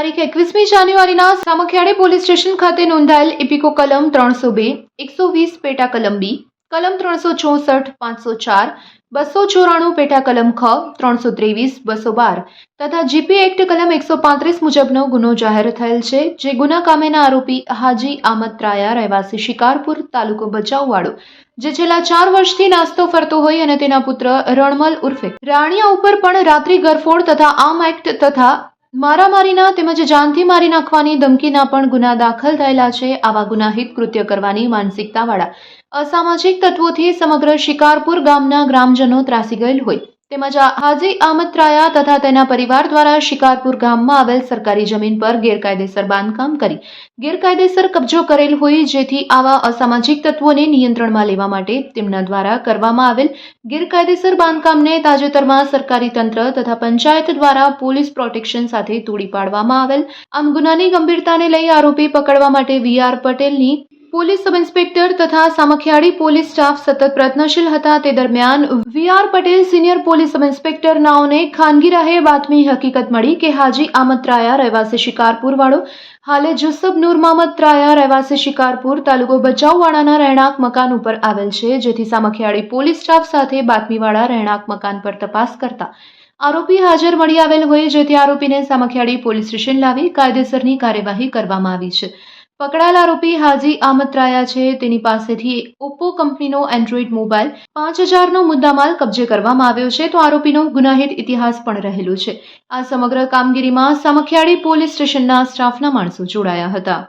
તારીખ 21મી જાન્યુઆરીના સામખિયાળી પોલીસ સ્ટેશન ખાતે નોંધાયેલ ઇપિકો કલમ 302, 120 પેટા કલમ બી, કલમ 364, 504, 294 પેટા કલમ ખ, 323, 212 તથા જીપી એક્ટ કલમ 135 મુજબનો ગુનો જાહેર થયેલ છે, જે ગુના કામેના આરોપી હાજી આમદ ત્રાયા રહેવાસી શિકારપુર તાલુકો ભચાઉવાળો, જે છેલ્લા 4 વર્ષથી નાસ્તો ફરતો હોય અને તેના પુત્ર રણમલ ઉર્ફે રાણિયા ઉપર પણ રાત્રિ ગરફોડ તથા આર્મ એક્ટ તથા મારામારીના તેમજ જાનથી મારી નાખવાની ધમકીના પણ ગુના દાખલ થયેલા છે. આવા ગુનાહિત કૃત્ય કરવાની માનસિકતાવાળા અસામાજિક તત્વોથી સમગ્ર શિકારપુર ગામના ગ્રામજનો ત્રાસી ગયેલ હોય તેમજ હાજી આમદ ત્રાયા તથા તેના પરિવાર દ્વારા શિકારપુર ગામમાં આવેલ સરકારી જમીન પર ગેરકાયદેસર બાંધકામ કરી ગેરકાયદેસર કબજો કરેલ હોય, જેથી આવા અસામાજિક તત્વોને નિયંત્રણમાં લેવા માટે તેમના દ્વારા કરવામાં આવેલ ગેરકાયદેસર બાંધકામને તાજેતરમાં સરકારી તંત્ર તથા પંચાયત દ્વારા પોલીસ પ્રોટેક્શન સાથે તોડી પાડવામાં આવેલ. આમ ગુનાની ગંભીરતાને લઈ આરોપી પકડવા માટે વી.આર. પટેલની પોલીસ સબ ઇન્સ્પેક્ટર તથા સામખિયાળી પોલીસ સ્ટાફ સતત પ્રયત્નશીલ હતા. તે દરમિયાન V R. Patel senior police sub inspector નાઓને ખાનગી રાહે બાતમી હકીકત મળી કે હાજી આમદ ત્રાયા રહેવાસી શિકારપુર વાળો હાલે જુસબ નૂર મોહમ્મદ ત્રાયા રહેવાસી શિકારપુર તાલુકો ભચાઉવાળાના રહેણાંક મકાન ઉપર આવેલ છે, જેથી સામખિયાળી પોલીસ સ્ટાફ સાથે બાતમીવાળા રહેણાંક મકાન પર તપાસ કરતા આરોપી હાજર મળી આવેલ હોય, જેથી આરોપીને સામખિયાળી પોલીસ સ્ટેશન લાવી કાયદેસરની કાર્યવાહી કરવામાં આવી છે. પકડાયેલ આરોપી હાજી આમદ ત્રાયા છે. તેની પાસેથી ઓપ્પો કંપનીનો એન્ડ્રોઇડ મોબાઈલ 5000નો મુદ્દામાલ કબજે કરવામાં આવ્યો છે, તો આરોપીનો ગુનાહિત ઇતિહાસ પણ રહેલો છે. આ સમગ્ર કામગીરીમાં સામખિયાળી પોલીસ સ્ટેશનના સ્ટાફના માણસો જોડાયા હતા.